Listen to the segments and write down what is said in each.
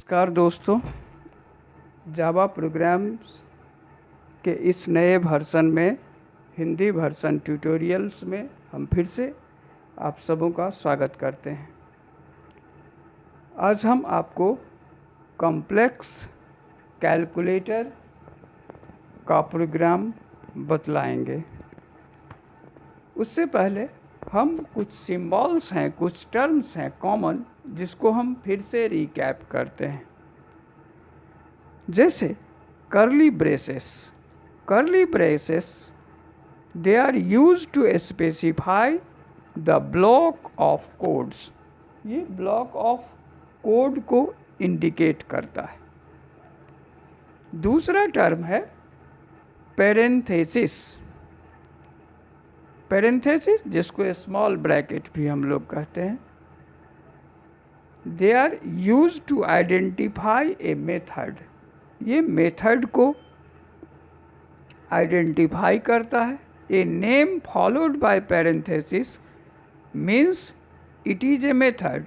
नमस्कार दोस्तों, जावा प्रोग्राम्स के इस नए वर्जन में हिंदी वर्जन ट्यूटोरियल्स में हम फिर से आप सबों का स्वागत करते हैं। आज हम आपको कॉम्प्लेक्स कैलकुलेटर का प्रोग्राम बतलाएंगे। उससे पहले हम कुछ सिंबल्स हैं, कुछ टर्म्स हैं कॉमन, जिसको हम फिर से रिकैप करते हैं। जैसे curly braces they are used to specify the block of codes. ये ब्लॉक ऑफ कोड को इंडिकेट करता है। दूसरा टर्म है पैरेंथेसिस, जिसको स्मॉल ब्रैकेट भी हम लोग कहते हैं। They are used to identify a method. ये मेथड को आइडेंटिफाई करता है। A name followed by parenthesis means it is a method.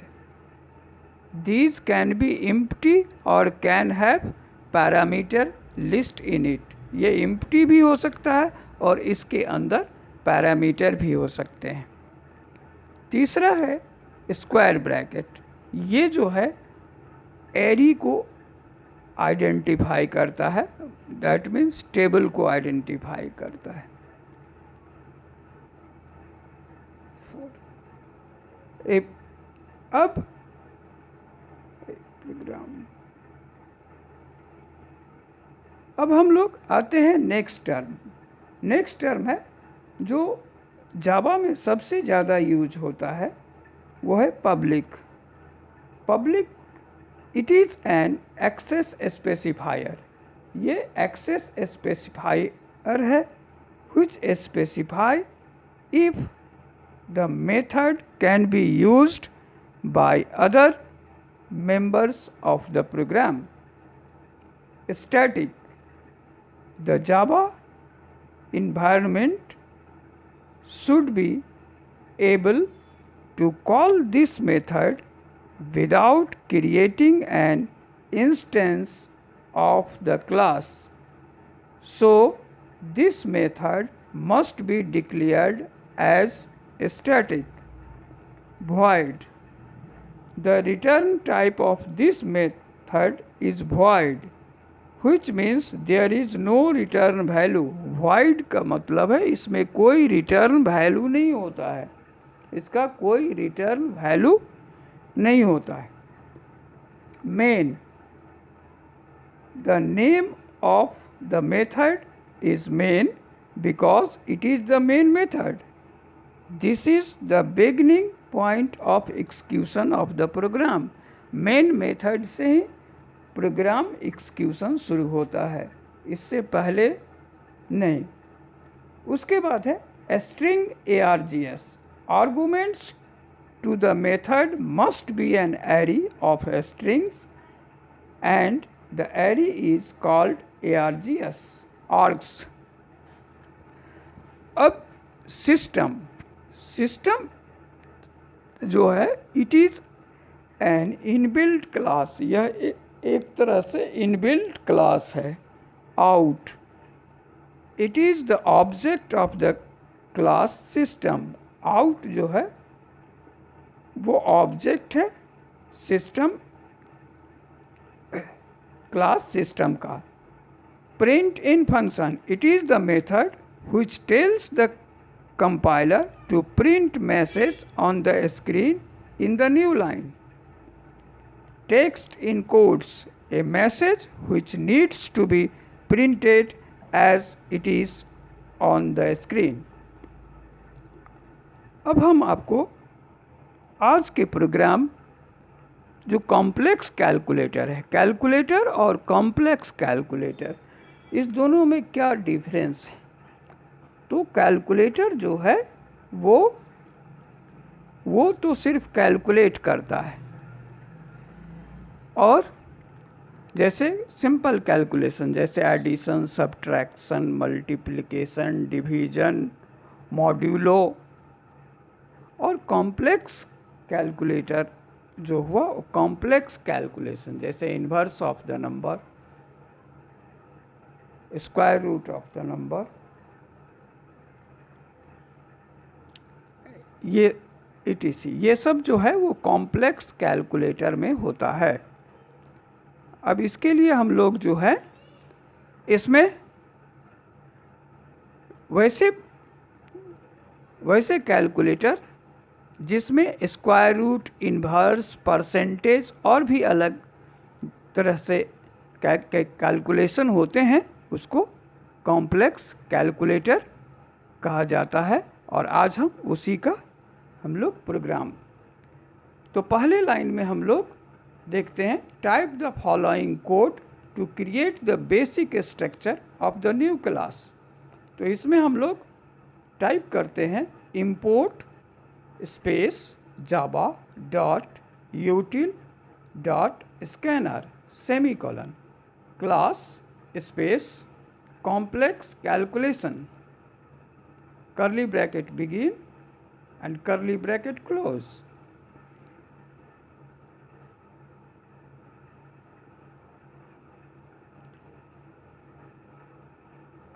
These can be empty और can have parameter list in it. ये एम्प्टी भी हो सकता है और इसके अंदर पैरामीटर भी हो सकते हैं। तीसरा है स्क्वायर ब्रैकेट। ये जो है एरी को आइडेंटिफाई करता है, दैट मीन्स टेबल को आइडेंटिफाई करता है। अब हम लोग आते हैं नेक्स्ट टर्म है जो जावा में सबसे ज़्यादा यूज होता है, वो है public. It is an access specifier. ये एक्सेस स्पेसिफायर है which specify if the method can be used by other members of the program. Static. The Java environment should be able to call this method without creating an instance of the class. So, this method must be declared as static. Void. The return type of this method is void, which means there is no return value. Void का मतलब है इसमें कोई return value नहीं होता है, इसका कोई रिटर्न वैल्यू नहीं होता है। Main, the name of the method is main because it is the main method. This is the beginning point of execution of the program. Main method से ही प्रोग्राम एक्सक्यूशन शुरू होता है, इससे पहले नहीं। उसके बाद है string ARGS। Arguments to the method must be an array of strings and the array is called args. अब सिस्टम जो है it is an inbuilt class. यह एक तरह से इनबिल्ट क्लास है। Out, it is the object of the class system. Out जो है वो ऑब्जेक्ट है सिस्टम, क्लास सिस्टम का। Print in function, it is the method which tells the compiler to print message on the screen in the new line. Text encodes a message which needs to be printed as it is on the screen. अब हम आपको आज के programme जो complex calculator है, calculator और complex calculator, इस दोनों में क्या डिफरेंस है। तो कैलकुलेटर जो है वो तो सिर्फ कैलकुलेट करता है, और जैसे सिंपल कैलकुलेशन जैसे addition, subtraction, multiplication, division, modulo, और कॉम्प्लेक्स कैलकुलेटर जो हुआ कॉम्प्लेक्स कैलकुलेशन, जैसे inverse of the number, square root of the number, ये etc, ये सब जो है वो कॉम्प्लेक्स कैलकुलेटर में होता है। अब इसके लिए हम लोग जो है इसमें वैसे कैलकुलेटर जिसमें स्क्वायर रूट, इन्वर्स, परसेंटेज और भी अलग तरह से कैलकुलेशन होते हैं, उसको कॉम्प्लेक्स कैलकुलेटर कहा जाता है। और आज हम लोग प्रोग्राम, तो पहले लाइन में हम लोग देखते हैं, type the following code to create the basic structure of the new class. तो इसमें हम लोग टाइप करते हैं import space Java dot util dot scanner semicolon class space complex calculation curly bracket begin and curly bracket close।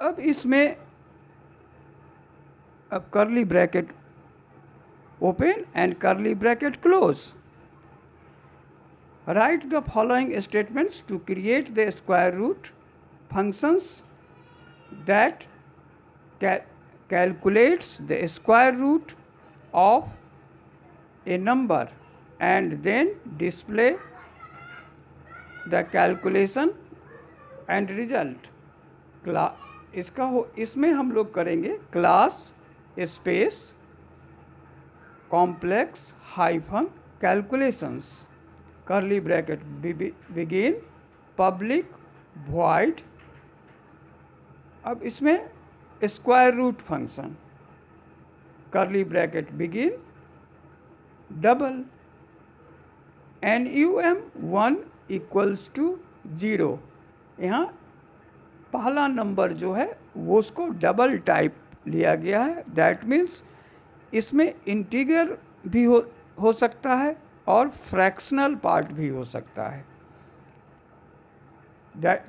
अब इसमें अब curly bracket open and curly bracket close। Write the following statements to create the square root functions that calculates the square root of a number and then display the calculation and result। इसमें हम लोग करेंगे class space complex hyphen calculations curly bracket begin public void। अब इसमें square root function curly bracket begin double NUM1 equals to 0। यहाँ पहला number जो है वो उसको डबल टाइप लिया गया है। दैट मीन्स इसमें इंटीगर भी हो सकता है और फ्रैक्शनल पार्ट भी हो सकता है।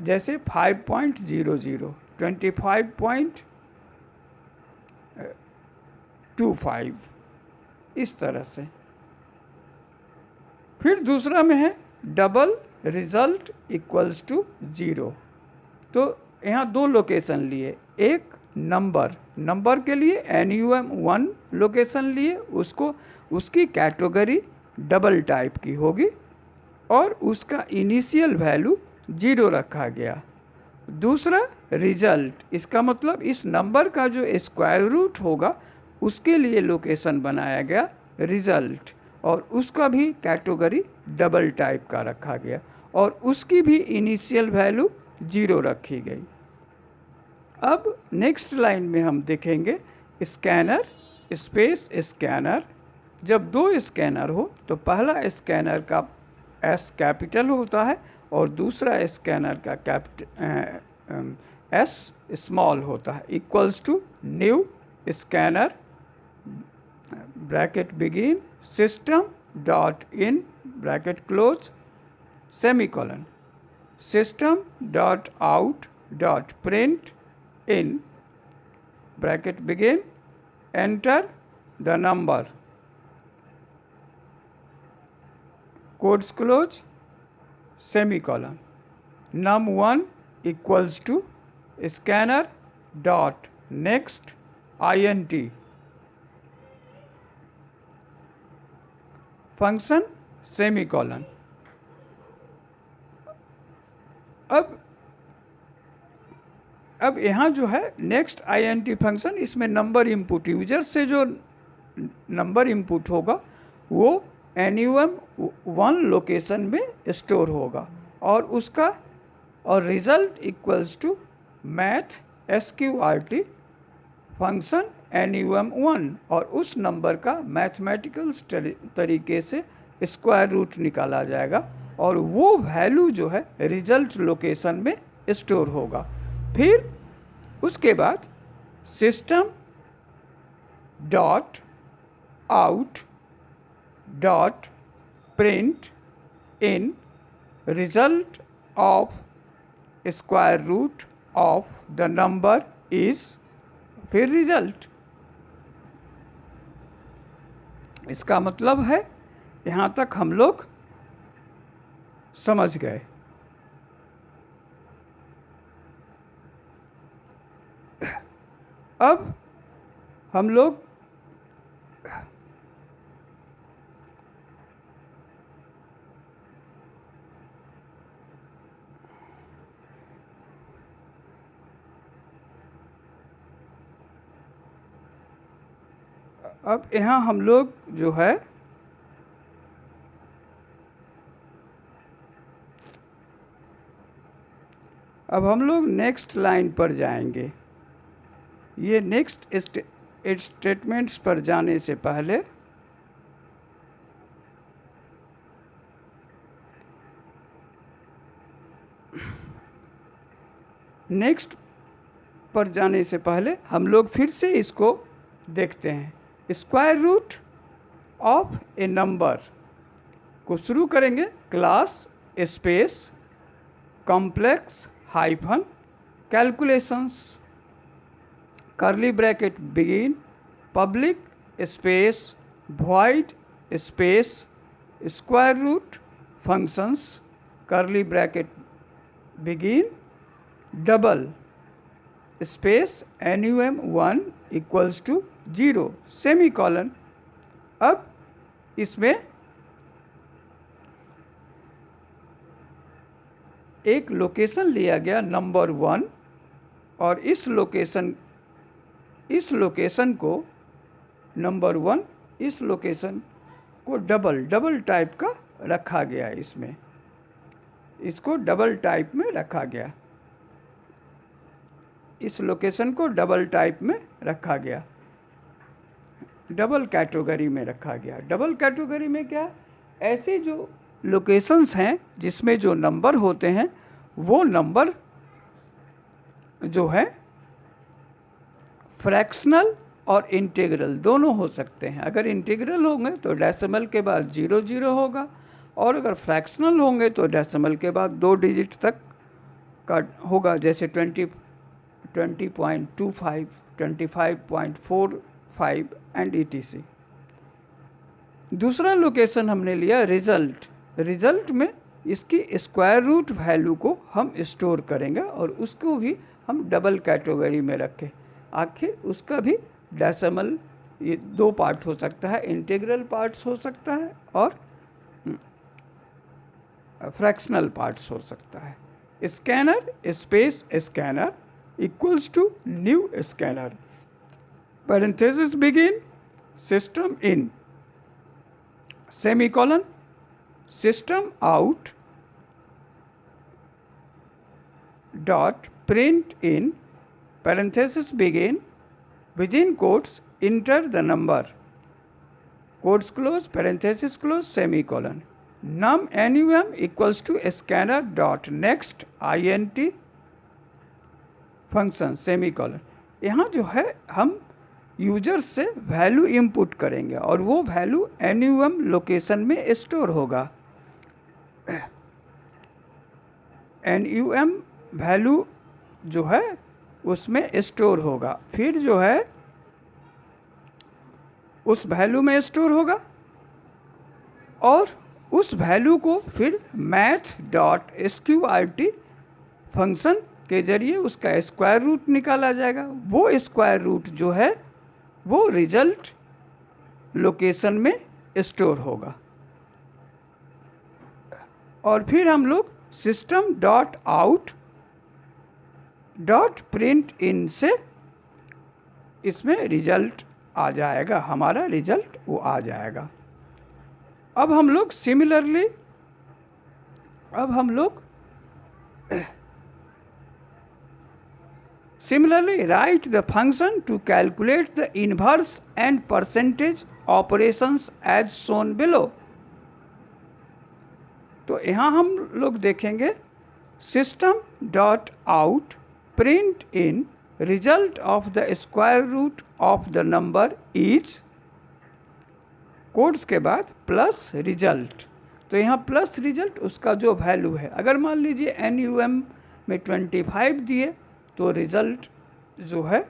जैसे 5.00, 25.25, इस तरह से। फिर दूसरा में है डबल रिजल्ट इक्वल्स टू 0। तो यहाँ दो लोकेशन लिए, एक नंबर के लिए NUM1 लोकेशन लिए, उसकी कैटेगरी डबल टाइप की होगी और उसका इनिशियल वैल्यू 0 रखा गया। दूसरा रिजल्ट, इसका मतलब इस नंबर का जो स्क्वायर रूट होगा उसके लिए लोकेशन बनाया गया रिजल्ट, और उसका भी कैटेगरी डबल टाइप का रखा गया और उसकी भी इनिशियल वैल्यू 0 रखी गई। अब नेक्स्ट लाइन में हम देखेंगे स्कैनर स्पेस स्कैनर। जब दो स्कैनर हो तो पहला स्कैनर का S कैपिटल होता है और दूसरा स्कैनर का S स्मॉल होता है। Equals to new scanner bracket begin system dot in bracket close semicolon system dot out dot print in bracket begin enter the number quotes close semicolon num1 equals to scanner dot next int function semicolon। अब यहाँ जो है next INT function, इसमें number input, user से जो number input होगा वो NUM1 location में स्टोर होगा और result equals to math SQRT function NUM1 और उस नंबर का मैथमेटिकल तरीके से स्क्वायर रूट निकाला जाएगा और वो वैल्यू जो है रिजल्ट लोकेशन में स्टोर होगा। फिर उसके बाद system dot out dot print in result of square root of the number is, फिर रिजल्ट। इसका मतलब है यहाँ तक हम लोग समझ गए। अब हम लोग यहाँ हम लोग जो है अब हम लोग नेक्स्ट लाइन पर जाएंगे। ये नेक्स्ट स्टेटमेंट्स पर जाने से पहले हम लोग फिर से इसको देखते हैं। Square root of a number को शुरू करेंगे, class space complex hyphen calculations curly bracket begin public space void space square root functions curly bracket begin double space NUM1 equals to 0 semicolon. अब इसमें एक लोकेशन लिया गया नंबर 1 और इस लोकेशन को नंबर 1 इस लोकेशन को डबल टाइप का रखा गया। इसमें इसको डबल टाइप में रखा गया, इस लोकेशन को डबल टाइप में रखा गया, डबल कैटेगरी में रखा गया। डबल कैटेगरी में क्या, ऐसे जो लोकेशंस हैं जिसमें जो नंबर होते हैं वो नंबर जो है फ्रैक्शनल और इंटीग्रल दोनों हो सकते हैं। अगर इंटीग्रल होंगे तो डेसिमल के बाद 0 होगा, और अगर फ्रैक्शनल होंगे तो डेसिमल के बाद 2 डिजिट तक का होगा, जैसे 20.25, 25.45 एंड ETC। दूसरा लोकेशन हमने लिया रिजल्ट। रिजल्ट में इसकी स्क्वायर रूट वैल्यू को हम स्टोर करेंगे और उसको भी हम डबल कैटेगरी में रखें। आखिर उसका भी डेसिमल, ये 2 पार्ट हो सकता है, इंटीग्रल पार्ट्स हो सकता है और फ्रैक्शनल पार्ट्स हो सकता है। Scanner space scanner equals to new scanner parenthesis begin system in semicolon system out dot print in parenthesis begin within quotes enter the number quotes close parenthesis close semicolon num NUM equals to scanner dot next int function semicolon। यहाँ जो है हम user से value input करेंगे और वो value NUM location में store होगा। NUM वैल्यू जो है उसमें स्टोर होगा, फिर जो है उस वैल्यू में स्टोर होगा और उस वैल्यू को फिर math.sqrt फंक्शन के जरिए उसका स्क्वायर रूट निकाला जाएगा। वो स्क्वायर रूट जो है वो रिजल्ट लोकेशन में स्टोर होगा और फिर हम लोग system dot out dot print इन से इसमें रिजल्ट आ जाएगा, हमारा रिजल्ट वो आ जाएगा। अब हम लोग similarly write the function to calculate the inverse and percentage operations as shown below. तो यहाँ हम लोग देखेंगे system dot out print in result of the square root of the number is quotes के बाद प्लस रिजल्ट। तो यहाँ plus result उसका जो वैल्यू है, अगर मान लीजिए NUM में 25 दिए तो रिजल्ट जो है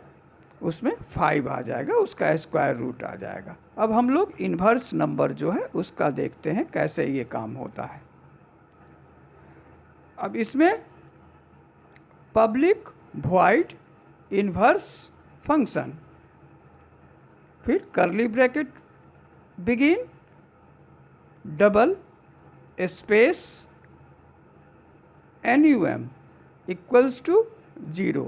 उसमें 5 आ जाएगा, उसका स्क्वायर रूट आ जाएगा। अब हम लोग इन्वर्स नंबर जो है उसका देखते हैं कैसे ये काम होता है। अब इसमें पब्लिक वॉइड इन्वर्स फंक्शन, फिर curly bracket begin double space NUM equals to 0।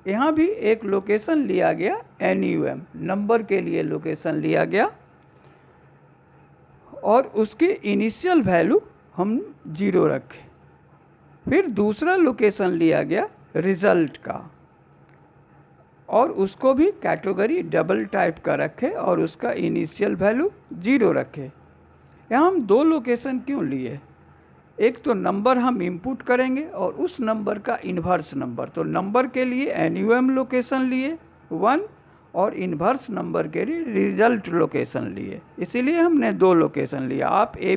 यहाँ भी एक लोकेशन लिया गया NUM, नंबर के लिए लोकेशन लिया गया और उसकी इनिशियल वैल्यू हम 0 रखे। फिर दूसरा लोकेशन लिया गया रिजल्ट का और उसको भी कैटेगरी डबल टाइप का रखे और उसका इनिशियल वैल्यू 0 रखे। यहाँ हम 2 लोकेशन क्यों लिए? एक तो नंबर हम इंपुट करेंगे और उस नंबर का इन्वर्स नंबर, तो नंबर के लिए NUM लोकेशन लिए 1 और इन्वर्स नंबर के लिए रिजल्ट लोकेशन लिए, इसीलिए हमने 2 लोकेशन लिया। आप ए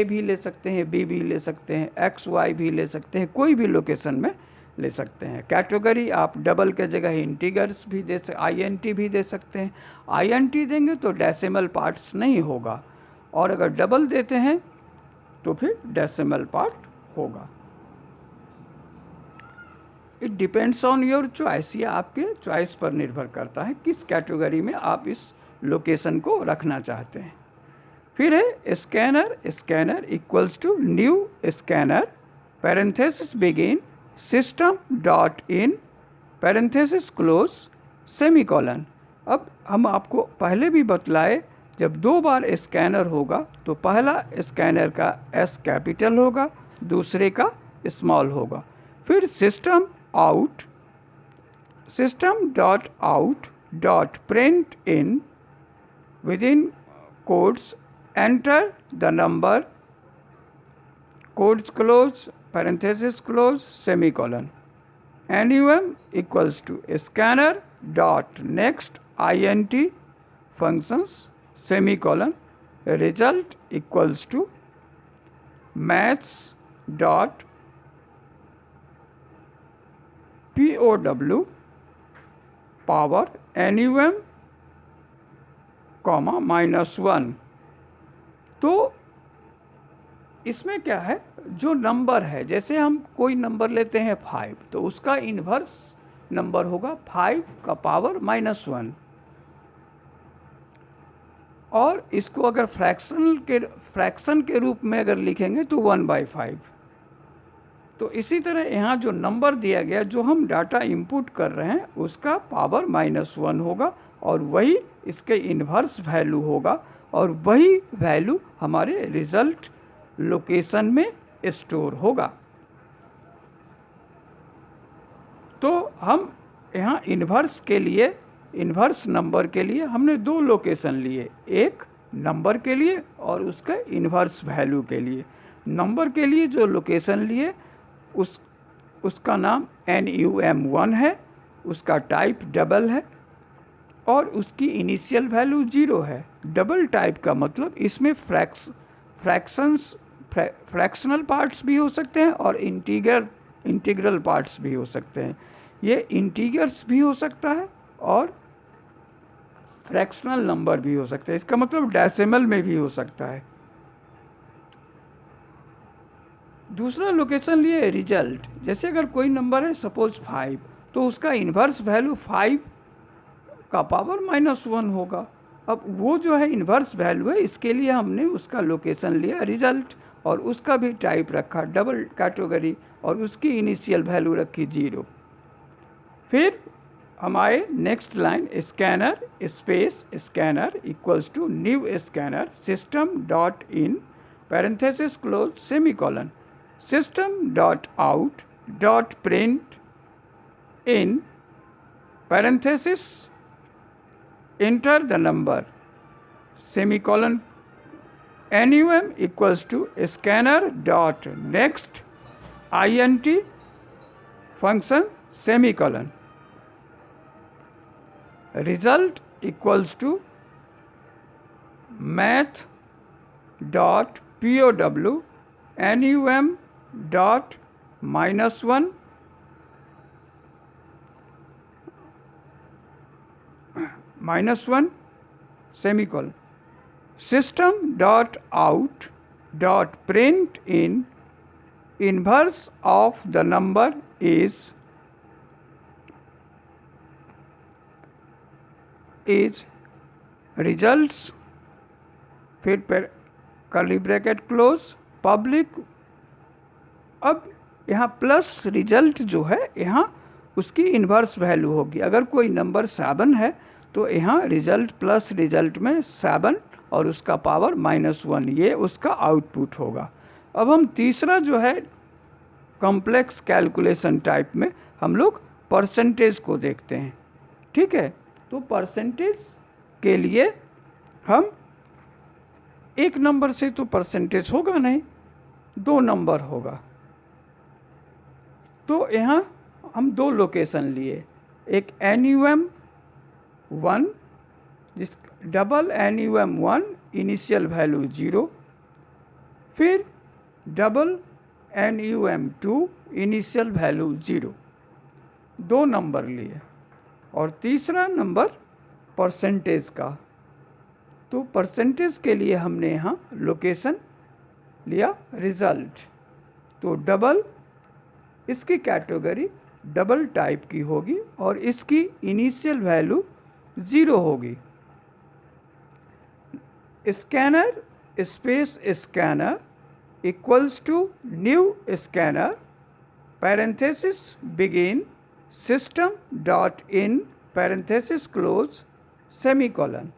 भी ले सकते हैं, B भी ले सकते हैं, XY भी ले सकते हैं, कोई भी लोकेशन में ले सकते हैं। कैटेगरी आप डबल के जगह इंटीगर्स भी दे सकते, INT भी दे सकते हैं। INT देंगे तो डेसिमल पार्ट्स नहीं होगा और अगर डबल देते हैं तो फिर डेसिमल पार्ट होगा। It depends on your choice, ये आपके चॉइस पर निर्भर करता है किस कैटेगरी में आप इस लोकेशन को रखना चाहते हैं। फिर है scanner equals to new scanner parenthesis begin system dot in parenthesis close semicolon. अब हम आपको पहले भी बतलाए, जब 2 बार स्कैनर होगा तो पहला स्कैनर का S कैपिटल होगा, दूसरे का स्मॉल होगा। फिर system dot out dot print in within quotes enter the number quotes close parenthesis close semicolon. NUM equals to scanner dot next INT functions semicolon result equals to maths dot POW power NUM comma -1। तो इसमें क्या है, जो number है, जैसे हम कोई number लेते हैं 5 तो उसका इन्वर्स नंबर होगा 5 का पावर -1 और इसको अगर फ्रैक्शन के रूप में अगर लिखेंगे तो 1/5। तो इसी तरह यहाँ जो नंबर दिया गया, जो हम डाटा इंपुट कर रहे हैं उसका पावर -1 होगा और वही इसके इन्वर्स वैल्यू होगा और वही वैल्यू हमारे रिजल्ट लोकेशन में स्टोर होगा। तो हम यहाँ इन्वर्स नंबर के लिए हमने 2 लोकेशन लिए, एक नंबर के लिए और उसका इन्वर्स वैल्यू के लिए। नंबर के लिए जो लोकेशन लिए उसका नाम NUM1 है, उसका टाइप डबल है और उसकी इनिशियल वैल्यू 0 है। डबल टाइप का मतलब इसमें फ्रैक्शनल पार्ट्स भी हो सकते हैं और इंटीग्रल पार्ट्स भी हो सकते हैं। ये इंटीगर्स भी हो सकता है और फ्रैक्शनल नंबर भी हो सकता है, इसका मतलब डेसिमल में भी हो सकता है। दूसरा लोकेशन लिए रिजल्ट, जैसे अगर कोई नंबर है सपोज 5 तो उसका इन्वर्स वैल्यू 5 का पावर -1 होगा। अब वो जो है इन्वर्स वैल्यू है, इसके लिए हमने उसका लोकेशन लिया रिजल्ट और उसका भी टाइप रखा डबल कैटेगरी और उसकी इनिशियल वैल्यू रखी 0। फिर हमारे next line scanner space scanner equals to new scanner system dot in parenthesis close semicolon system dot out dot print in parenthesis enter the number semicolon NUM equals to scanner dot next INT function semicolon result equals to math dot POW NUM dot -1 -1 semicolon system dot out dot print in inverse of the number is results, फिर curly bracket close public. अब यहाँ plus result जो है यहाँ उसकी inverse value होगी। अगर कोई नंबर 7 है तो यहाँ रिजल्ट प्लस रिजल्ट में 7 और उसका पावर -1, ये उसका आउटपुट होगा। अब हम तीसरा जो है कॉम्प्लेक्स कैलकुलेशन टाइप में हम लोग परसेंटेज को देखते हैं। ठीक है, तो परसेंटेज के लिए हम एक नंबर से तो परसेंटेज होगा नहीं, 2 नंबर होगा। तो यहाँ हम 2 लोकेशन लिए, एक NUM1 जिस डबल NUM1 इनिशियल वैल्यू 0, फिर double NUM2 initial value 0, 2 number लिए। और तीसरा नंबर परसेंटेज का, तो परसेंटेज के लिए हमने यहाँ लोकेशन लिया रिजल्ट। तो डबल, इसकी कैटेगरी डबल टाइप की होगी और इसकी इनिशियल वैल्यू 0 होगी। Scanner space scanner equals to new scanner parenthesis begin system dot in parenthesis close semicolon.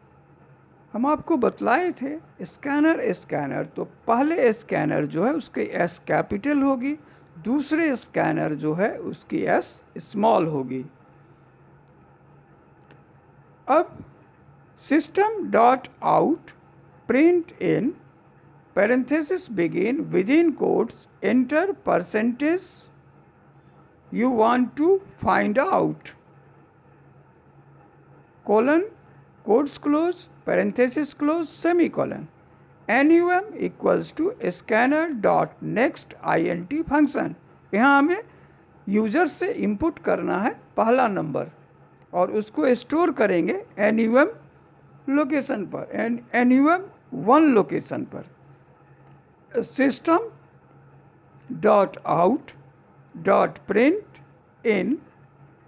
हम आपको बतलाए थे स्कैनर, तो पहले स्कैनर जो है उसकी एस कैपिटल होगी, दूसरे स्कैनर जो है उसकी एस स्मॉल होगी। अब system dot out print in parenthesis begin within quotes enter percentage you want to find out, colon, quotes close, parenthesis close, semicolon, NUM equals to scanner dot next int function। यहाँ हमें user से input करना है पहला number और उसको store करेंगे NUM location पर, NUM1 लोकेशन पर। System dot out dot print in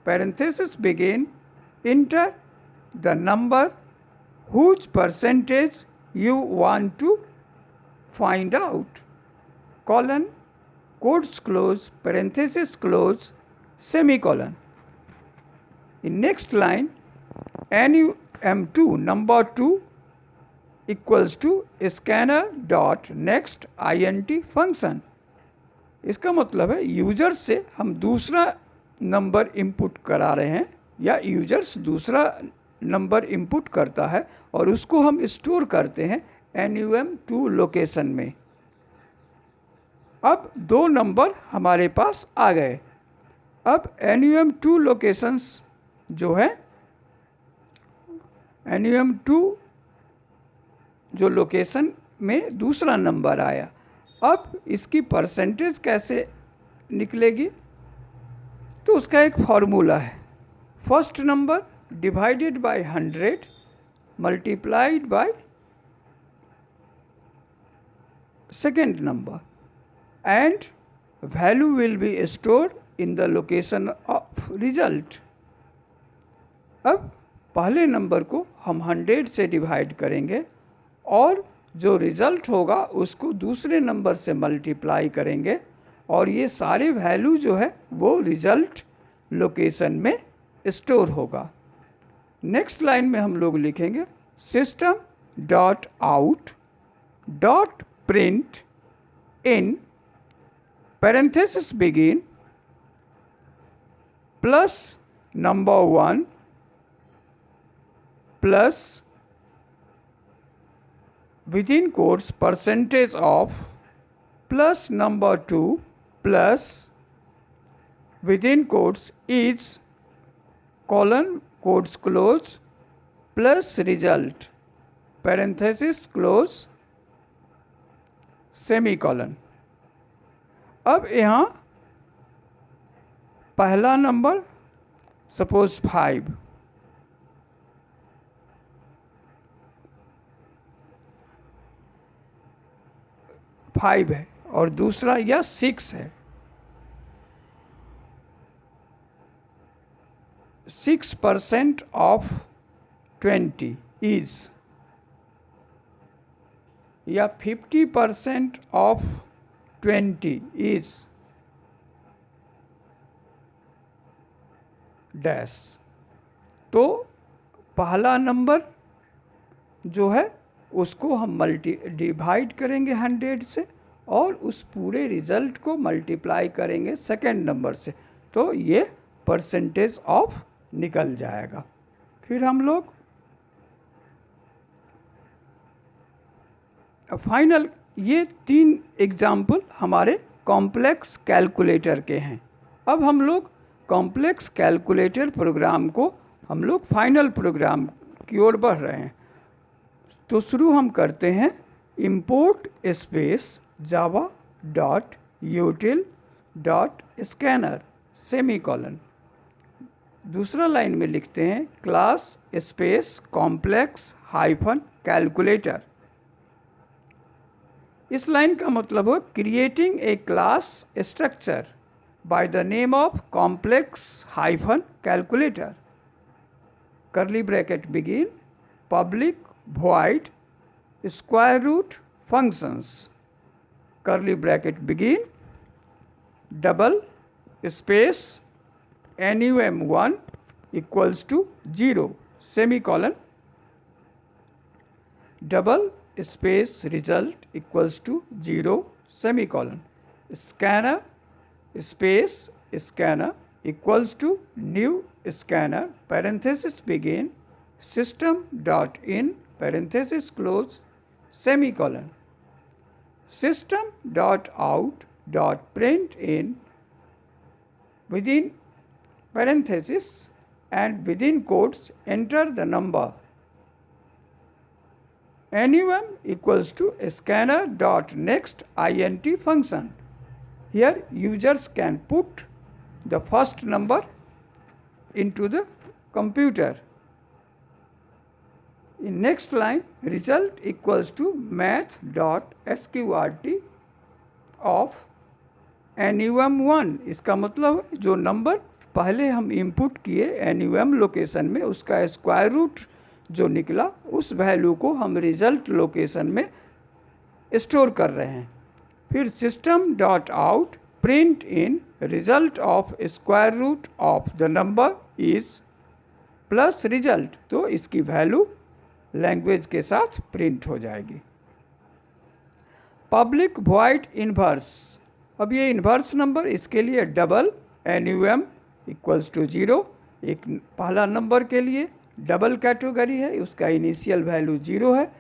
parenthesis begin enter the number whose percentage you want to find out, colon, quotes close, parenthesis close, semicolon। In next line NUM2 number 2 equals to scanner dot next int function। इसका मतलब है user से हम दूसरा number input करा रहे हैं या यूजर्स दूसरा नंबर इनपुट करता है और उसको हम स्टोर करते हैं NUM2 लोकेशन में। अब 2 नंबर हमारे पास आ गए। अब NUM2 लोकेशंस जो है, NUM2 जो लोकेशन में दूसरा नंबर आया, अब इसकी परसेंटेज कैसे निकलेगी, तो उसका एक फॉर्मूला है। First number divided by 100 multiplied by second number and value will be stored in the location of result. अब पहले नंबर को हम 100 से डिवाइड करेंगे और जो रिज़ल्ट होगा उसको दूसरे नंबर से मल्टीप्लाई करेंगे और ये सारे वैल्यू जो है वो रिज़ल्ट लोकेशन में स्टोर होगा। नेक्स्ट लाइन में हम लोग लिखेंगे system dot out dot print in parenthesis begin plus number 1 plus within quotes percentage of plus number 2 plus within quotes is colon quotes close plus result parenthesis close semicolon. अब यहाँ पहला number suppose 5, है और दूसरा यह 6 है। 6% of 20 is, या 50% of 20 is dash. तो पहला नंबर जो है उसको हम डिवाइड करेंगे 100 से और उस पूरे रिजल्ट को मल्टीप्लाई करेंगे सेकेंड नंबर से, तो ये परसेंटेज ऑफ निकल जाएगा। फिर हम लोग फाइनल, ये 3 एग्जाम्पल हमारे कॉम्प्लेक्स कैलकुलेटर के हैं। अब हम लोग कॉम्प्लेक्स कैलकुलेटर प्रोग्राम को हम लोग फाइनल प्रोग्राम की ओर बढ़ रहे हैं। तो शुरू हम करते हैं import स्पेस java.util.scanner सेमीकोलन। दूसरा लाइन में लिखते हैं class space complex hyphen calculator. इस लाइन का मतलब है creating a class structure by the name of complex hyphen calculator, curly bracket begin, public void square root functions, curly bracket begin, double space num1 equals to 0 semicolon, double space result equals to 0 semicolon, scanner space scanner equals to new scanner parenthesis begin system dot in parenthesis close semicolon, system dot out dot print in within parenthesis and within quotes enter the number, num equals to scanner dot next int function. Here users can put the first number into the computer. In next line result equals to math dot sqrt of num1। इसका मतलब है जो number पहले हम input किए num location में उसका square root जो निकला उस वैल्यू को हम रिजल्ट लोकेशन में स्टोर कर रहे हैं। फिर system dot out print in result of square root of the number is plus result, तो इसकी वैल्यू लैंग्वेज के साथ प्रिंट हो जाएगी। पब्लिक वॉइड इन्वर्स, अब ये इन्वर्स नंबर इसके लिए डबल num इक्वल्स टू 0, एक पहला नंबर के लिए डबल कैटेगरी है उसका इनिशियल वैल्यू 0 है,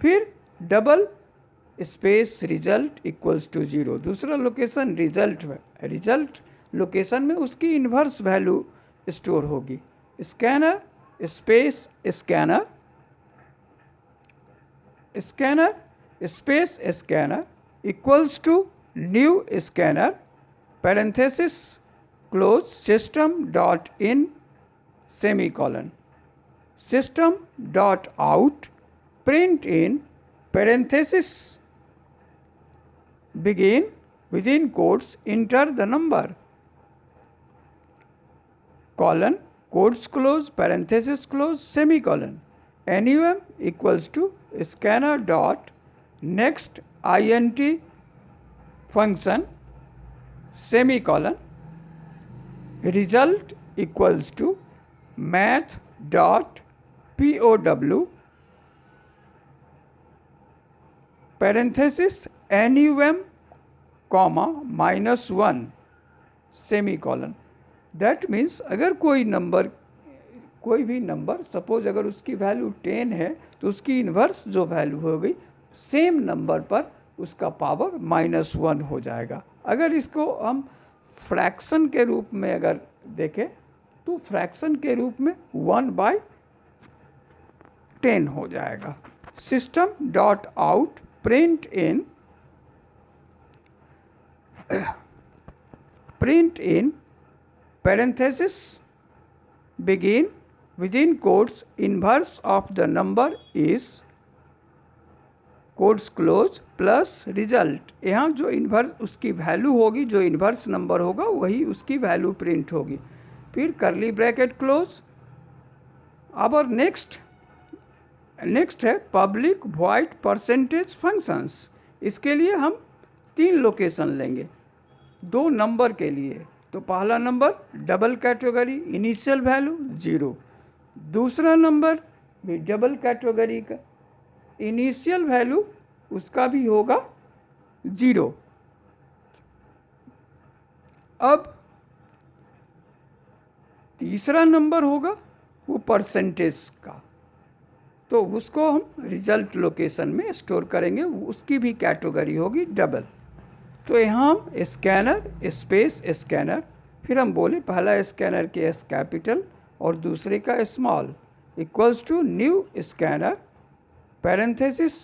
फिर double space result equals to 0, दूसरा लोकेशन रिजल्ट है, रिजल्ट लोकेशन में उसकी इन्वर्स वैल्यू स्टोर होगी। Scanner space scanner, scanner space scanner equals to new scanner parenthesis close system dot in semicolon, system dot out print in parenthesis begin within quotes enter the number, colon quotes close parenthesis close semicolon, num equals to scanner dot next int function semicolon, result equals to math dot pow parenthesis num comma -1 semicolon. That means अगर कोई भी number suppose अगर उसकी value 10 है तो उसकी inverse जो value होगी सेम नंबर पर उसका पावर -1 हो जाएगा। अगर इसको हम फ्रैक्शन के रूप में अगर देखें तो फ्रैक्शन के रूप में 1/10 हो जाएगा। System dot out print in print in parenthesis begin within quotes inverse of the number is codes close plus result. यहाँ जो इन्वर्स उसकी वैल्यू होगी, जो इन्वर्स नंबर होगा वही उसकी वैल्यू प्रिंट होगी। फिर करली ब्रैकेट क्लोज। अब और नेक्स्ट है पब्लिक वॉइड परसेंटेज फंक्शंस। इसके लिए हम 3 लोकेशन लेंगे 2 नंबर के लिए। तो पहला number double category initial value 0, दूसरा नंबर भी डबल कैटेगरी का इनिशियल वैल्यू उसका भी होगा 0। अब तीसरा नंबर होगा वो परसेंटेज का, तो उसको हम रिजल्ट लोकेशन में स्टोर करेंगे, उसकी भी कैटेगरी होगी डबल। तो यहाँ हम स्कैनर स्पेस स्कैनर, फिर हम बोले पहला स्कैनर के एस कैपिटल और दूसरे का small equals to new scanner parenthesis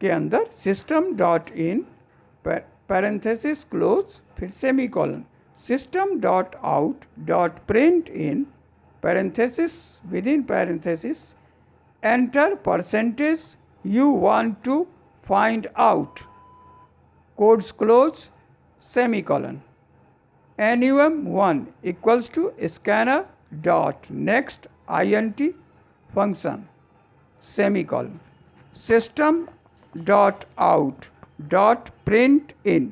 के अंदर system dot in parenthesis close फिर semicolon system dot out dot print in parenthesis within parenthesis enter percentage you want to find out quotes close semicolon num1 equals to scanner dot next int function semicolon system dot out dot print in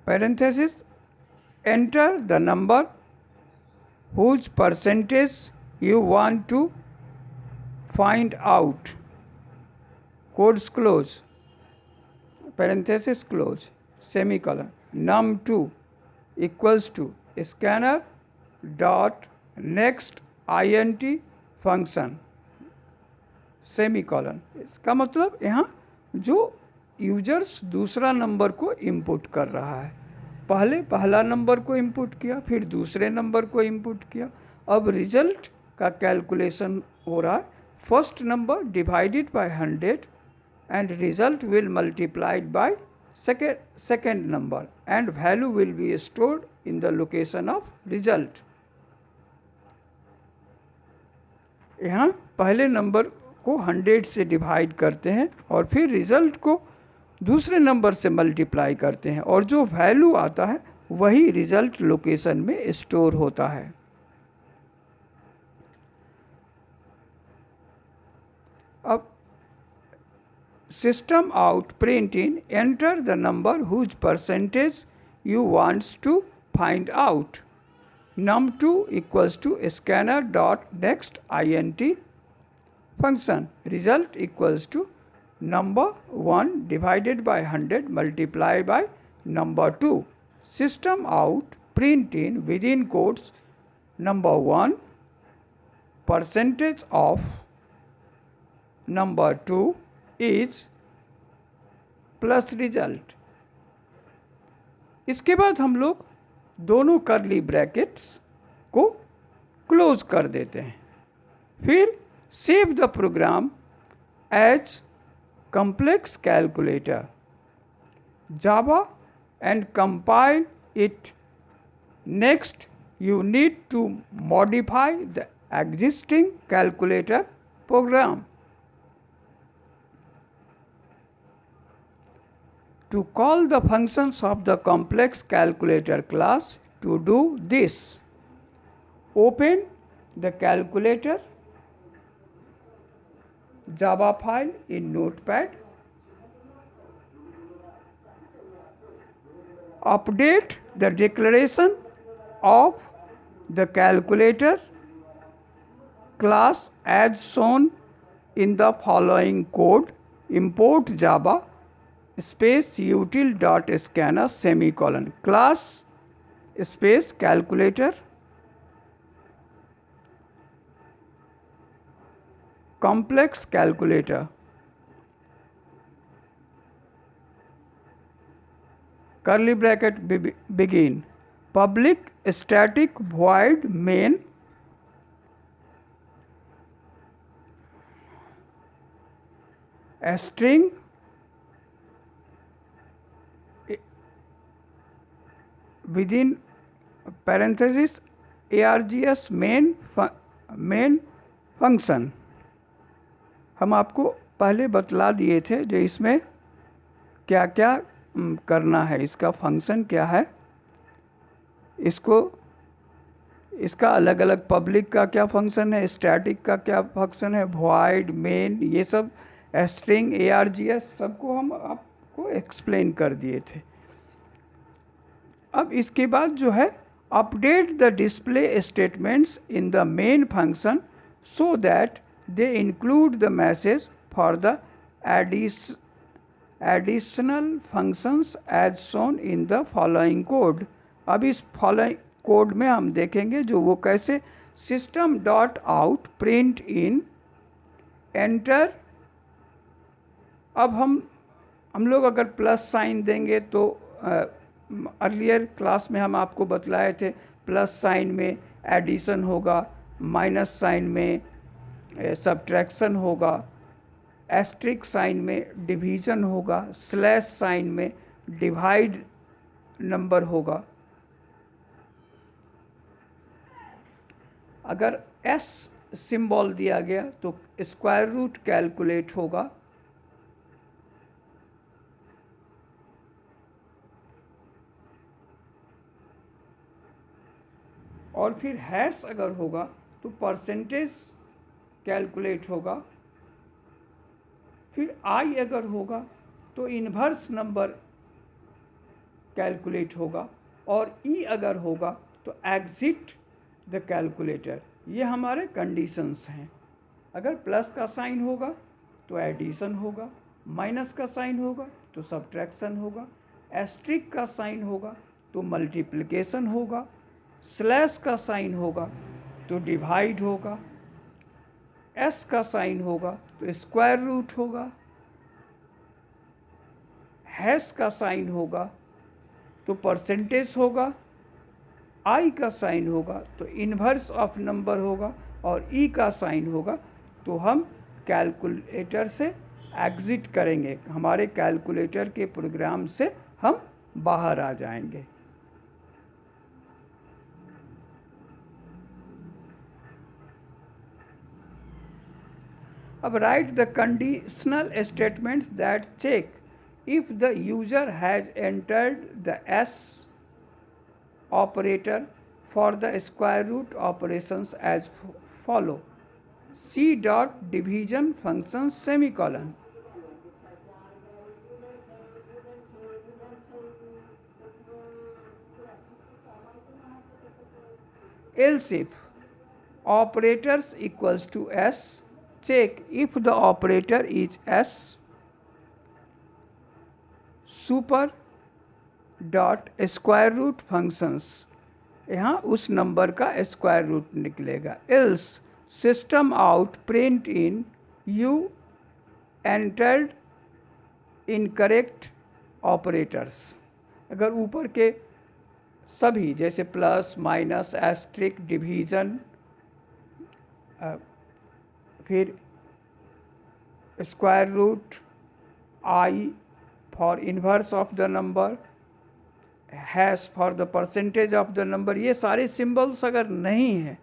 parenthesis enter the number whose percentage you want to find out quotes close parenthesis close semicolon num2 equals to scanner dot next int function semicolon. इसका मतलब यहाँ जो users दूसरा number को input कर रहा है, पहले पहला नंबर को इनपुट किया, फिर दूसरे नंबर को इनपुट किया, अब रिजल्ट का कैलकुलेशन हो रहा है। First number divided by 100 and result will multiplied by second number and value will be stored in the location of result। यहाँ पहले नंबर को 100 से डिवाइड करते हैं और फिर रिजल्ट को दूसरे नंबर से मल्टीप्लाई करते हैं और जो वैल्यू आता है वही रिजल्ट लोकेशन में स्टोर होता है। अब system out print in enter the number whose percentage you wants to find out num2 equals to scanner dot next int function result equals to number 1 divided by 100 multiplied by number 2 system out print in within quotes number 1 percentage of number 2 is plus result. इसके बाद हम लोग दोनों करली brackets को close कर देते हैं। फिर save the program as complex calculator Java and compile it. Next, you need to modify the existing calculator program. To call the functions of the complex calculator class, to do this, open the calculator Java file in Notepad, update the declaration of the calculator class as shown in the following code. Import Java space util dot scanner semicolon class space calculator complex calculator curly bracket begin public static void main a string within parenthesis args main function हम आपको पहले बतला दिए थे जो इसमें क्या क्या करना है, इसका फंक्शन क्या है, इसका अलग अलग पब्लिक का क्या फंक्शन है, स्टैटिक का क्या फंक्शन है, वॉइड, मेन, ये सब स्ट्रिंग args सबको हम आपको एक्सप्लेन कर दिए थे। अब इसके बाद जो है update the display statements in the main function so that they include the message for the additional functions as shown in the following code. अब इस फॉलोइंग कोड में हम देखेंगे जो वो कैसे सिस्टम डॉट आउट प्रिंट इन एंटर। अब हम लोग अगर प्लस साइन देंगे तो अर्लियर क्लास में हम आपको बतलाए थे प्लस साइन में एडिशन होगा, माइनस साइन में सब्ट्रैक्शन होगा, एस्ट्रिक साइन में डिवीज़न होगा, स्लैश साइन में डिवाइड नंबर होगा। अगर एस सिंबल दिया गया तो स्क्वायर रूट कैलकुलेट होगा, और फिर हैश अगर होगा तो परसेंटेज कैलकुलेट होगा, फिर आई अगर होगा तो इन्वर्स नंबर कैलकुलेट होगा, और ई अगर होगा तो एग्जिट द कैलकुलेटर। ये हमारे कंडीशंस हैं। अगर प्लस का साइन होगा तो एडिशन होगा, माइनस का साइन होगा तो सब्ट्रैक्शन होगा, एस्ट्रिक का साइन होगा तो मल्टीप्लिकेशन होगा, स्लैश का साइन होगा तो डिवाइड होगा, एस का साइन होगा तो स्क्वायर रूट होगा, हैश का साइन होगा तो परसेंटेज होगा, आई का साइन होगा तो इन्वर्स ऑफ नंबर होगा, और ई का साइन होगा तो हम कैलकुलेटर से एग्जिट करेंगे, हमारे कैलकुलेटर के प्रोग्राम से हम बाहर आ जाएंगे। अब write the conditional statements that check if the user has entered the S operator for the square root operations as follow: C dot division function semicolon, else if operators equals to S, check if the operator is S super dot square root functions, यहाँ उस number का square root निकलेगा। Else system out print in you entered incorrect operators. अगर ऊपर के सभी जैसे plus, minus, asterisk, division, फिर square root, I for inverse of the number, hash for the percentage of the number, ये सारे सिंबल्स अगर नहीं हैं,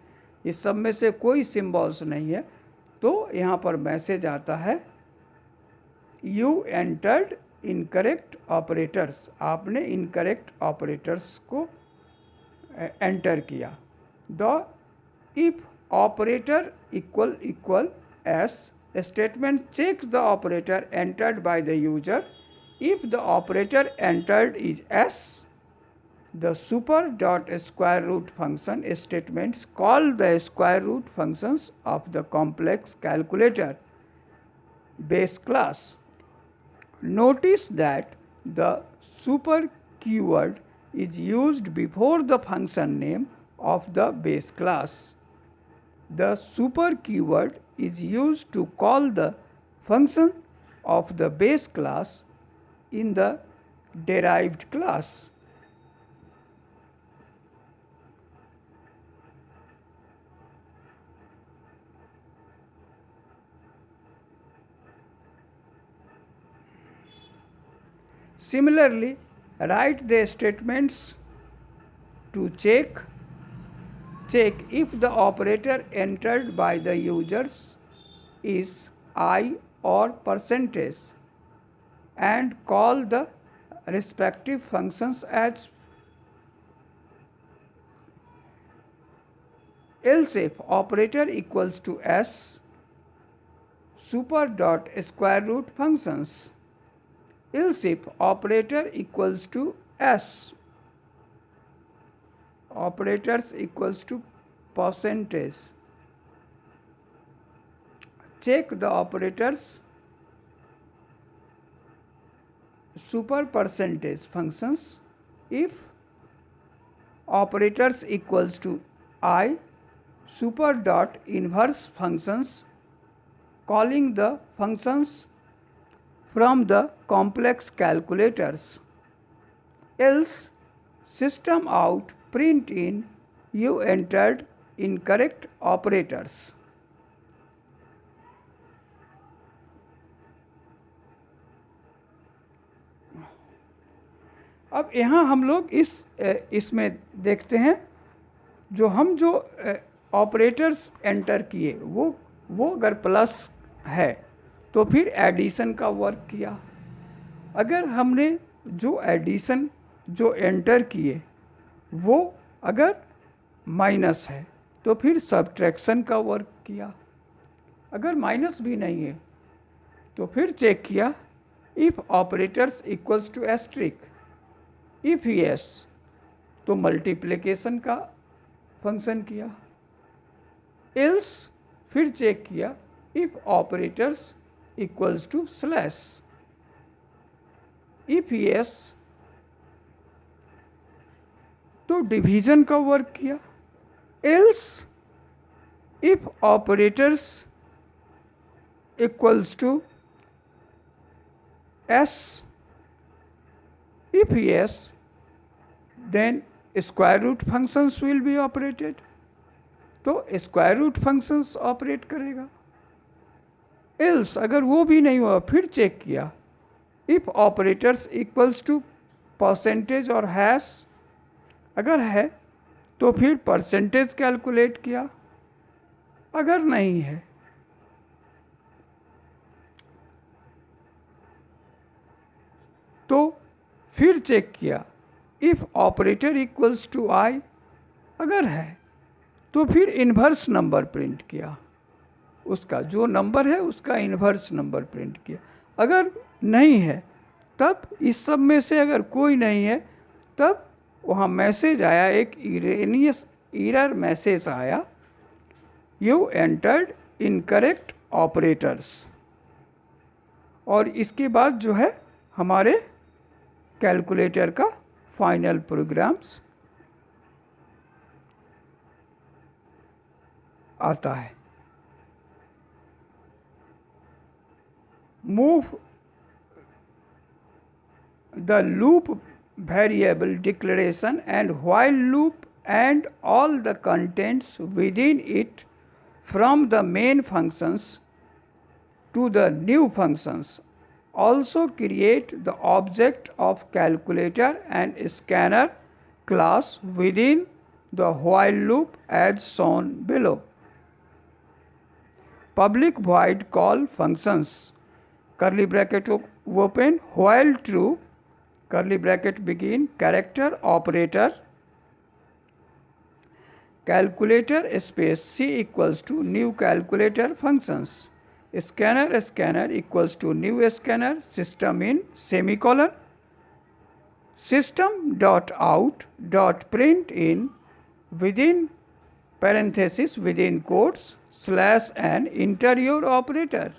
इस सब में से कोई सिंबल्स नहीं है, तो यहाँ पर मैसेज आता है यू एंटर्ड इनकरेक्ट ऑपरेटर्स, आपने इनकरेक्ट ऑपरेटर्स को एंटर किया। The if operator equal equal S statement checks the operator entered by the user. If the operator entered is S, the super dot square root function statements call the square root functions of the complex calculator base class. Notice that the super keyword is used before the function name of the base class. The super keyword is used to call the function of the base class in the derived class. Similarly, write the statements to check if the operator entered by the users is I or percentage, and call the respective functions as else if operator equals to s super dot square root functions, else if operator equals to s operators equals to percentage, check the operators super percentage functions. If operators equals to I super dot inverse functions, calling the functions from the complex calculators, else system out print in you entered incorrect operators. अब यहाँ हम लोग इसमें देखते हैं जो operators enter किए वो अगर प्लस है तो फिर एडिशन का वर्क किया। अगर हमने जो एडिशन जो एंटर किए वो अगर माइनस है तो फिर सब्ट्रैक्शन का वर्क किया। अगर माइनस भी नहीं है तो फिर चेक किया if operators equals to asterisk, if yes तो मल्टीप्लिकेशन का फंक्शन किया, एल्स फिर चेक किया if operators equals to slash, if yes तो डिवीजन का वर्क किया, else if operators equals to S, if yes then square root functions will be operated, तो square root functions operate करेगा। Else अगर वो भी नहीं हुआ फिर चेक किया if operators equals to percentage और हैश, अगर है तो फिर परसेंटेज कैलकुलेट किया, अगर नहीं है तो फिर चेक किया इफ ऑपरेटर इक्वल्स टू आई, अगर है तो फिर इन्वर्स नंबर प्रिंट किया, उसका जो नंबर है उसका इन्वर्स नंबर प्रिंट किया। अगर नहीं है तब इस सब में से अगर कोई नहीं है तब वहाँ मैसेज आया, एक इरेनियस एरर मैसेज आया, यू एंटर्ड इनकरेक्ट ऑपरेटर्स, और इसके बाद जो है हमारे कैलकुलेटर का फाइनल प्रोग्राम्स आता है। Move the loop variable declaration and while loop and all the contents within it from the main functions to the new functions. Also create the object of calculator and scanner class within the while loop as shown below. Public void call functions, curly bracket open, while true, curly bracket begin, character operator, calculator space c equals to new calculator functions, scanner equals to new scanner, system in semicolon, system dot out dot print in within parenthesis within quotes slash and enter your operator,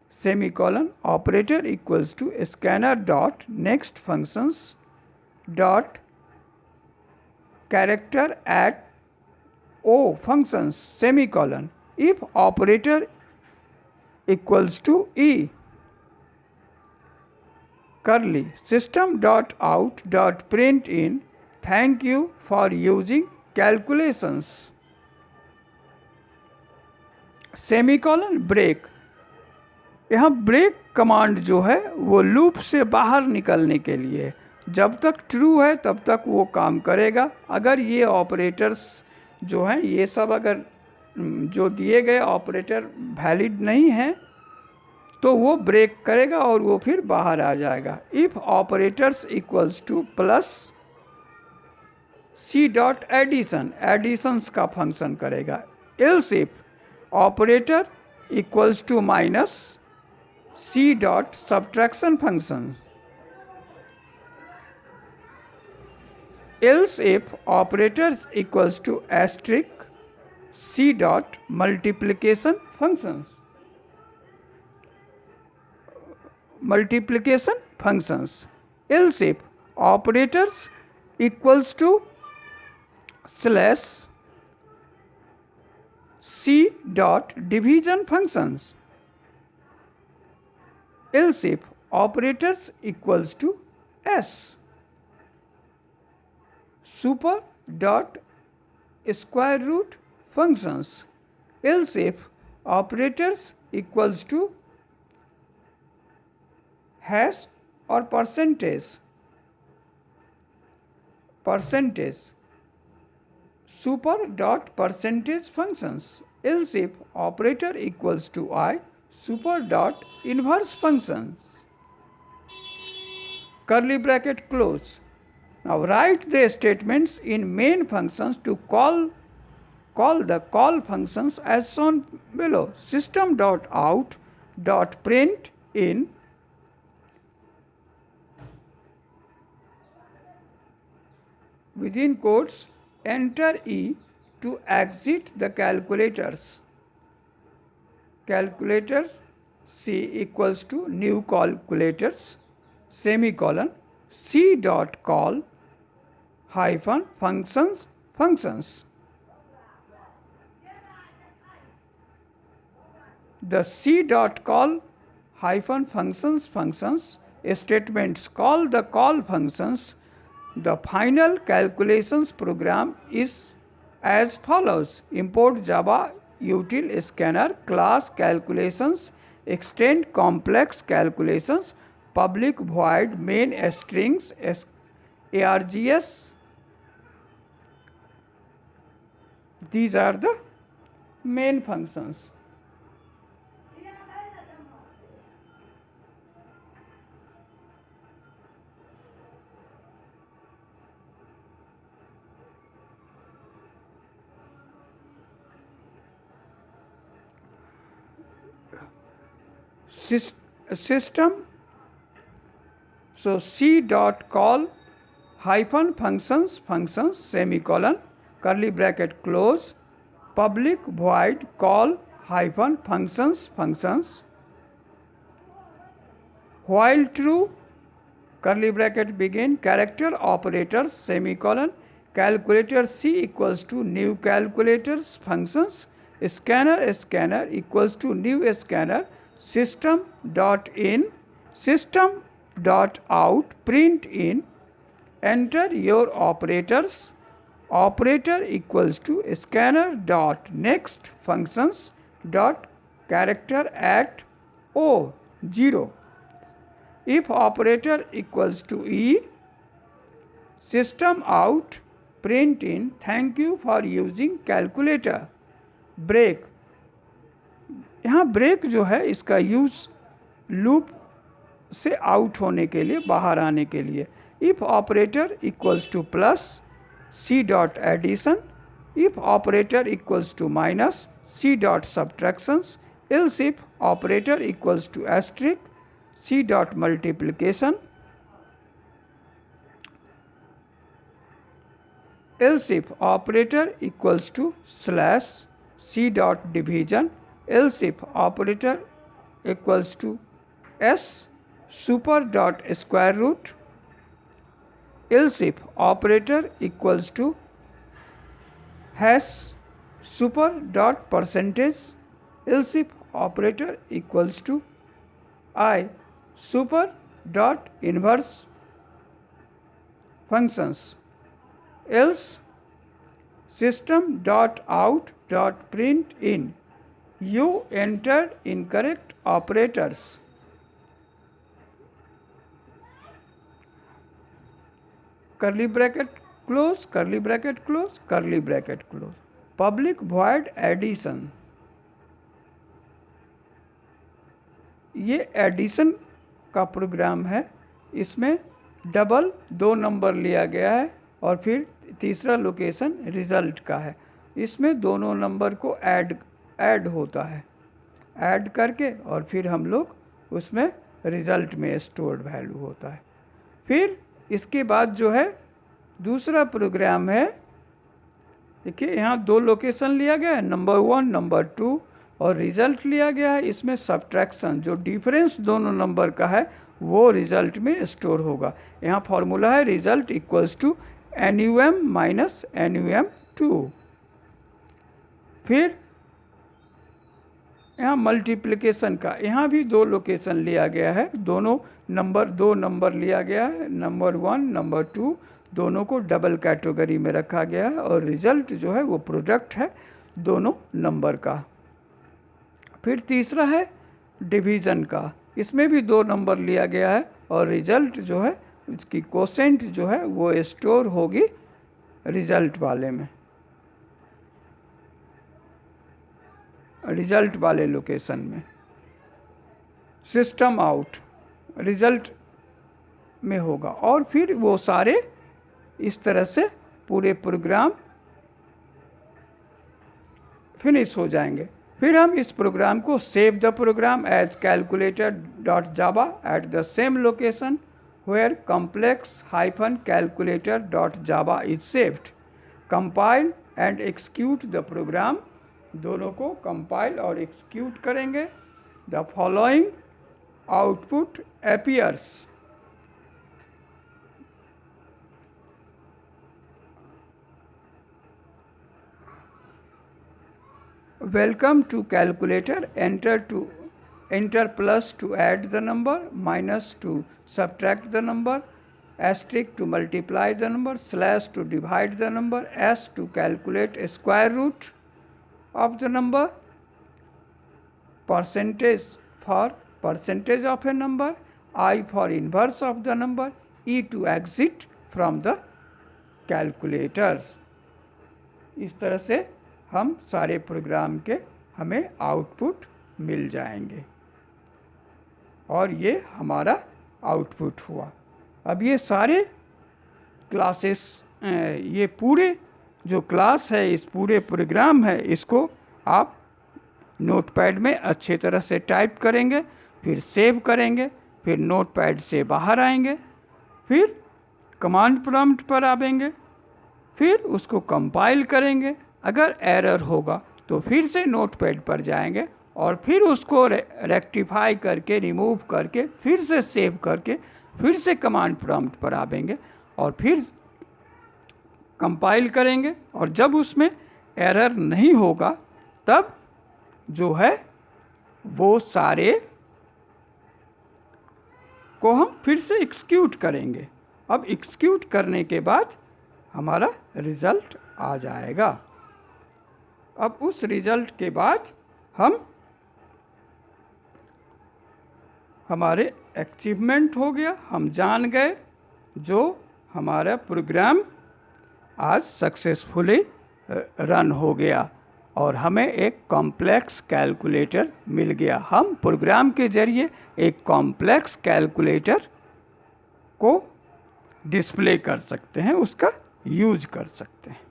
semicolon, operator equals to scanner dot next functions dot character at o functions, semicolon, if operator equals to e, curly, system dot out dot print in thank you for using calculations, semicolon break। यहाँ break command जो है वो loop से बाहर निकलने के लिए, जब तक ट्रू है तब तक वो काम करेगा। अगर ये ऑपरेटर्स जो हैं ये सब अगर जो दिए गए ऑपरेटर वैलिड नहीं हैं तो वो ब्रेक करेगा और वो फिर बाहर आ जाएगा। If operators equals to plus C dot addition, additions का फंक्शन करेगा। Else if operator equals to minus C dot subtraction function. Else if operators equals to asterisk c dot multiplication functions. Multiplication functions. Else if operators equals to slash c dot division functions. Else if operators equals to s super dot square root functions. Else if operators equals to hash or percentage super dot percentage functions. Else if operator equals to I super dot inverse functions. Curly bracket close. Now write the statements in main functions to call the call functions as shown below. System.out.println within quotes enter E to exit the calculators. Calculator C equals to new calculators semicolon C dot call hyphen functions. The C dot call hyphen functions statements call the call functions. The final calculations program is as follows. Import Java util scanner class calculations extend complex calculations public void main strings args. These are the main functions. System, so C dot call hyphen functions semicolon curly bracket close public void call hyphen functions while true curly bracket begin character operators semicolon calculator C equals to new calculators functions scanner equals to new scanner system dot out print in enter your operators operator equals to scanner dot next functions dot character at o 0. If operator equals to E system out print in thank you for using calculator. break, यहाँ break जो है इसका use loop से out होने के लिए बाहर आने के लिए। If operator equals to plus C dot addition if operator equals to minus C dot subtractions else if operator equals to asterisk C dot multiplication else if operator equals to slash C dot division else if operator equals to s super dot square root else if operator equals to hash super dot percentage else if operator equals to I super dot inverse functions else system dot out dot print in you entered incorrect operators. curly bracket close, curly bracket close, curly bracket close. Public void addition, ये addition का programme है। इसमें double 2 number लिया गया है और फिर तीसरा लोकेशन रिजल्ट का है। इसमें दोनों नंबर को ऐड होता है, ऐड करके और फिर हम लोग उसमें रिजल्ट में स्टोर्ड वैल्यू होता है। फिर इसके बाद जो है दूसरा प्रोग्राम है, देखिए यहाँ 2 लोकेशन लिया गया है, नंबर 1 नंबर 2 और रिजल्ट लिया गया है। इसमें सब्ट्रैक्शन, जो डिफरेंस दोनों नंबर का है वो रिजल्ट में स्टोर होगा। यहाँ फॉर्मूला है result equals to NUM minus NUM2। फिर यहाँ मल्टीप्लिकेशन का, यहाँ भी 2 लोकेशन लिया गया है, दोनों नंबर 2 नंबर लिया गया है, नंबर 1 नंबर 2 दोनों को डबल कैटेगरी में रखा गया है और रिजल्ट जो है वो प्रोडक्ट है दोनों नंबर का। फिर तीसरा है डिवीज़न का, इसमें भी 2 नंबर लिया गया है और रिजल्ट जो है उसकी कोसेंट जो है वो स्टोर होगी रिजल्ट वाले में, रिजल्ट वाले लोकेशन में। सिस्टम आउट रिजल्ट में होगा और फिर वो सारे इस तरह से पूरे प्रोग्राम फिनिश हो जाएंगे। फिर हम इस प्रोग्राम को save the program as calculator.java at the same location where complex-calculator.java is saved. Compile and execute the program, दोनों को कंपाइल और एग्जीक्यूट करेंगे। The following output appears. Welcome to calculator, enter plus to add the number, minus to subtract the number, asterisk to multiply the number, slash to divide the number, s to calculate a square root of the number, percentage for percentage of a number, I for inverse of the number, e to exit from the calculators. इस तरह से हम सारे programme के हमें output मिल जाएंगे और ये हमारा आउटपुट हुआ। अब ये सारे क्लासेस, ये पूरे जो क्लास है, इस पूरे प्रोग्राम है, इसको आप नोटपैड में अच्छे तरह से टाइप करेंगे, फिर सेव करेंगे, फिर नोटपैड से बाहर आएंगे, फिर कमांड प्रॉम्प्ट पर आएंगे, फिर उसको कंपाइल करेंगे। अगर एरर होगा तो फिर से नोटपैड पर जाएंगे और फिर उसको रेक्टिफाई करके, रिमूव करके, फिर से सेव करके, फिर से कमांड प्रॉम्प्ट पर आएंगे और फिर कंपाइल करेंगे। और जब उसमें एरर नहीं होगा तब जो है वो सारे को हम फिर से एग्जीक्यूट करेंगे। अब एग्जीक्यूट करने के बाद हमारा रिज़ल्ट आ जाएगा। अब उस रिज़ल्ट के बाद हमारे अचीवमेंट हो गया, हम जान गए जो हमारा प्रोग्राम आज सक्सेसफुली रन हो गया और हमें एक कॉम्प्लेक्स कैलकुलेटर मिल गया। हम प्रोग्राम के ज़रिए एक कॉम्प्लेक्स कैलकुलेटर को डिस्प्ले कर सकते हैं, उसका यूज कर सकते हैं।